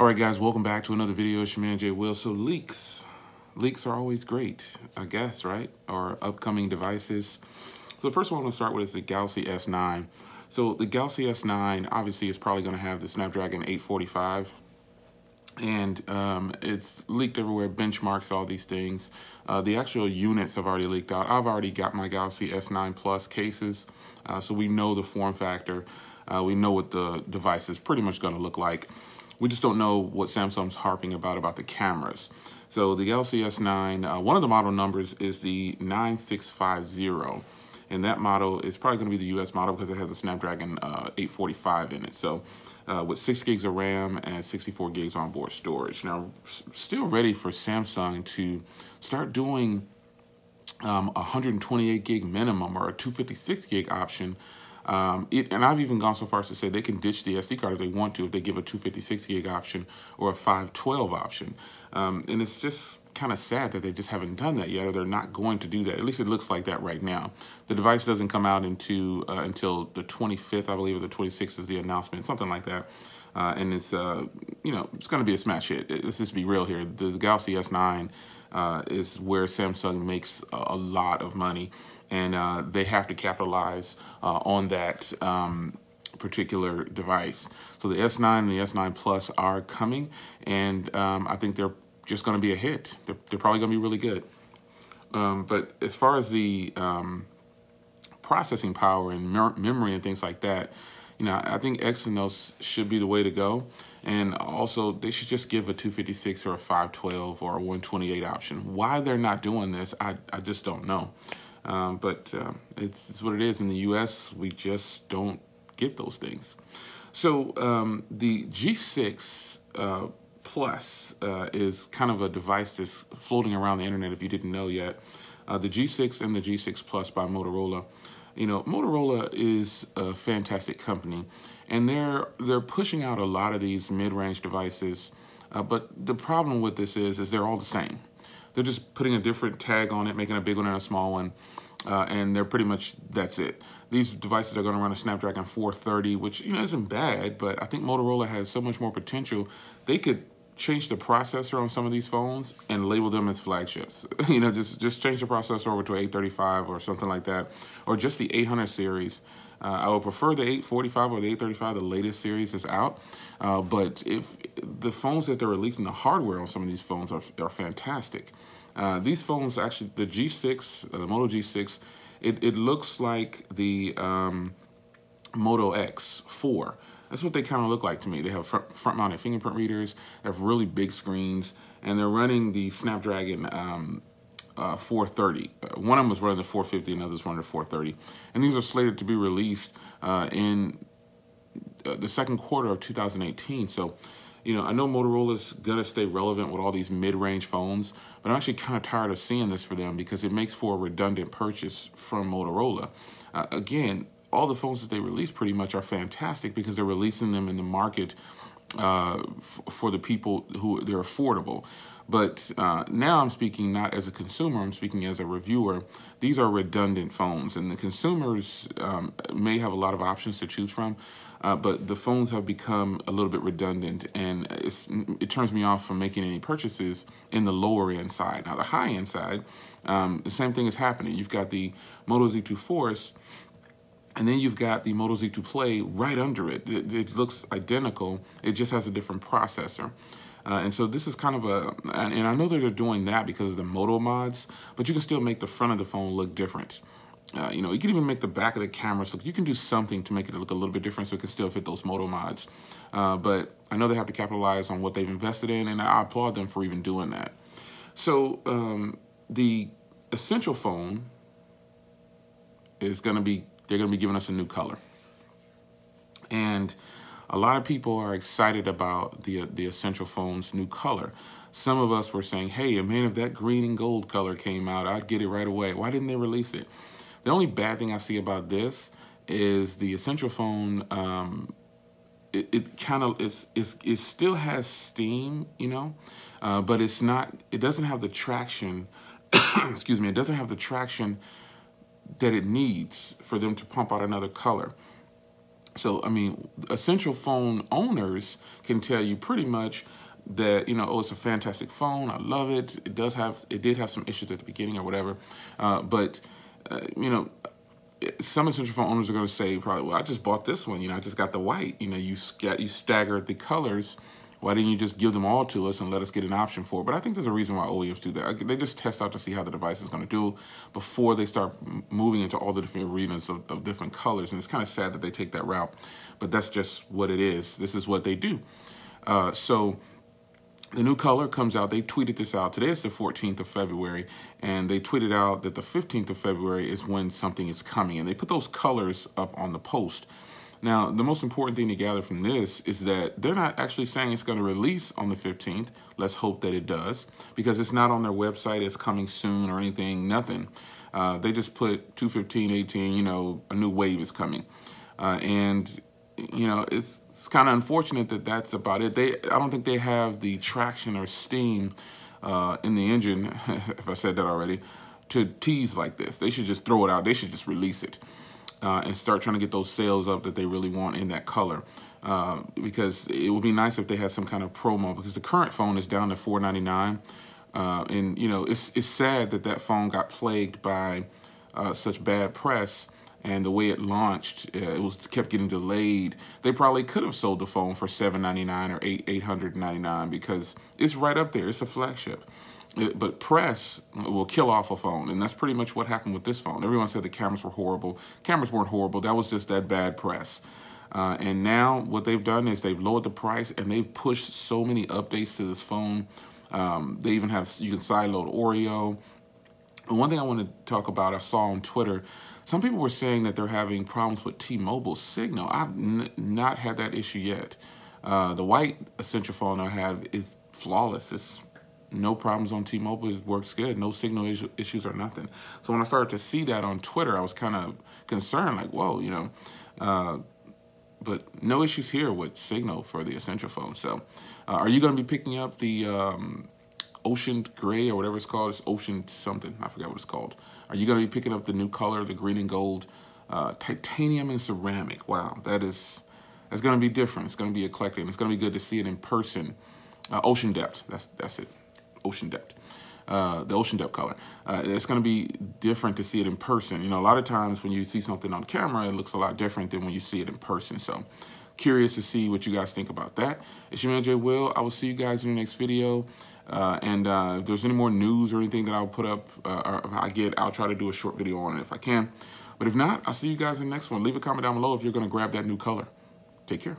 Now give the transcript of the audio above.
All right, guys, welcome back to another video. It's your man, Jay Will. So leaks are always great, I guess, right? Or upcoming devices. So the first one I'm gonna start with is the Galaxy S9. So the Galaxy S9 obviously is probably gonna have the Snapdragon 845. And it's leaked everywhere, benchmarks, all these things. The actual units have already leaked out. I've already got my Galaxy S9 Plus cases, so we know the form factor. We know what the device is pretty much gonna look like. We just don't know what Samsung's harping about the cameras. So the Galaxy S9, one of the model numbers is the 9650. And that model is probably going to be the US model because it has a Snapdragon 845 in it. So with 6 gigs of RAM and 64 gigs onboard storage. Now, still ready for Samsung to start doing 128 gig minimum or a 256 gig option. And I've even gone so far as to say they can ditch the SD card if they want to, if they give a 256 gig option or a 512 option. And it's just kind of sad that they just haven't done that yet, or they're not going to do that. At least it looks like that right now. The device doesn't come out until the 25th, I believe, or the 26th is the announcement, something like that. And it's, you know, it's going to be a smash hit. Let's just be real here. The Galaxy S9 is where Samsung makes a lot of money. And they have to capitalize on that particular device. So the S9 and the S9 Plus are coming, and I think they're just going to be a hit. They're probably going to be really good. But as far as the processing power and memory and things like that, you know, I think Exynos should be the way to go. And also, they should just give a 256 or a 512 or a 128 option. Why they're not doing this, I just don't know. But it's what it is. In the US, we just don't get those things. So the G6 Plus is kind of a device that's floating around the internet if you didn't know yet. The G6 and the G6 Plus by Motorola. You know, Motorola is a fantastic company, and they're pushing out a lot of these mid-range devices. But the problem with this is they're all the same. They're just putting a different tag on it, making a big one and a small one, and they're pretty much, that's it. These devices are going to run a Snapdragon 430, which, you know, isn't bad, but I think Motorola has so much more potential. They could change the processor on some of these phones and label them as flagships. You know, just change the processor over to 835 or something like that, or just the 800 series. I would prefer the 845 or the 835, the latest series is out. But if the phones that they're releasing, the hardware on some of these phones are fantastic. These phones, actually, the G6, the Moto G6, it looks like the Moto X4. That's what they kind of look like to me. They have front-mounted fingerprint readers, they have really big screens, and they're running the Snapdragon 430. One of them was running the 450, another's running the 430. And these are slated to be released in the second quarter of 2018. So, you know, I know Motorola's gonna stay relevant with all these mid-range phones, but I'm actually kind of tired of seeing this for them because it makes for a redundant purchase from Motorola. Again, all the phones that they release pretty much are fantastic because they're releasing them in the market for the people who they're affordable. But now I'm speaking not as a consumer, I'm speaking as a reviewer. These are redundant phones, and the consumers may have a lot of options to choose from, but the phones have become a little bit redundant, and it turns me off from making any purchases in the lower end side. Now the high end side, the same thing is happening. You've got the Moto Z2 Force, and then you've got the Moto Z2 Play right under it. It looks identical, it just has a different processor. And so this is kind of and I know that they're doing that because of the Moto mods, but you can still make the front of the phone look different. You know, you can even make the back of the cameras look, you can do something to make it look a little bit different so it can still fit those Moto mods. But I know they have to capitalize on what they've invested in, and I applaud them for even doing that. So the Essential phone is they're gonna be giving us a new color. And a lot of people are excited about the Essential phone's new color. Some of us were saying, hey, man, if that green and gold color came out, I'd get it right away. Why didn't they release it? The only bad thing I see about this is the Essential phone, it still has steam, you know, but it doesn't have the traction, excuse me, it doesn't have the traction that it needs for them to pump out another color. So, I mean, essential phone owners can tell you pretty much that, you know, oh, it's a fantastic phone. I love it. It did have some issues at the beginning or whatever. But you know, some essential phone owners are going to say probably, well, I just bought this one. You know, I just got the white. You know, you staggered the colors. Why didn't you just give them all to us and let us get an option for it? But I think there's a reason why OEMs do that. They just test out to see how the device is going to do before they start moving into all the different arenas of different colors. And it's kind of sad that they take that route, but that's just what it is. This is what they do. So the new color comes out. They tweeted this out. Today is the 14th of February, and they tweeted out that the 15th of February is when something is coming. And they put those colors up on the post. Now, the most important thing to gather from this is that they're not actually saying it's going to release on the 15th. Let's hope that it does, because it's not on their website. It's coming soon or anything, nothing. They just put 2/15/18, you know, a new wave is coming. And, you know, it's kind of unfortunate that that's about it. I don't think they have the traction or steam in the engine, if I said that already, to tease like this. They should just throw it out. They should just release it. And start trying to get those sales up that they really want in that color. Because it would be nice if they had some kind of promo, because the current phone is down to $499. And, you know, it's sad that phone got plagued by such bad press. And the way it launched, it kept getting delayed. They probably could have sold the phone for $799 or $899 because it's right up there. It's a flagship. But press will kill off a phone, and that's pretty much what happened with this phone. Everyone said the cameras were horrible. Cameras weren't horrible. That was just that bad press. And now what they've done is they've lowered the price, and they've pushed so many updates to this phone. They even have, you can sideload Oreo. And one thing I want to talk about, I saw on Twitter, some people were saying that they're having problems with T-Mobile signal. I've not had that issue yet. The white essential phone I have is flawless. It's no problems on T-Mobile. It works good. No signal issues or nothing. So when I started to see that on Twitter, I was kind of concerned, like, whoa, you know. But no issues here with signal for the essential phone. So are you going to be picking up the Ocean Gray or whatever it's called? It's Ocean something. I forgot what it's called. Are you going to be picking up the new color, the green and gold, titanium and ceramic? Wow, that's going to be different. It's going to be eclectic. It's going to be good to see it in person. Ocean Depth. That's it. Ocean Depth, the Ocean Depth color. It's going to be different to see it in person. You know, a lot of times when you see something on camera, it looks a lot different than when you see it in person. So curious to see what you guys think about that. It's your man, Jay Will. I will see you guys in the next video. And if there's any more news or anything that I'll put up, or if I get, I'll try to do a short video on it if I can. But if not, I'll see you guys in the next one. Leave a comment down below if you're going to grab that new color. Take care.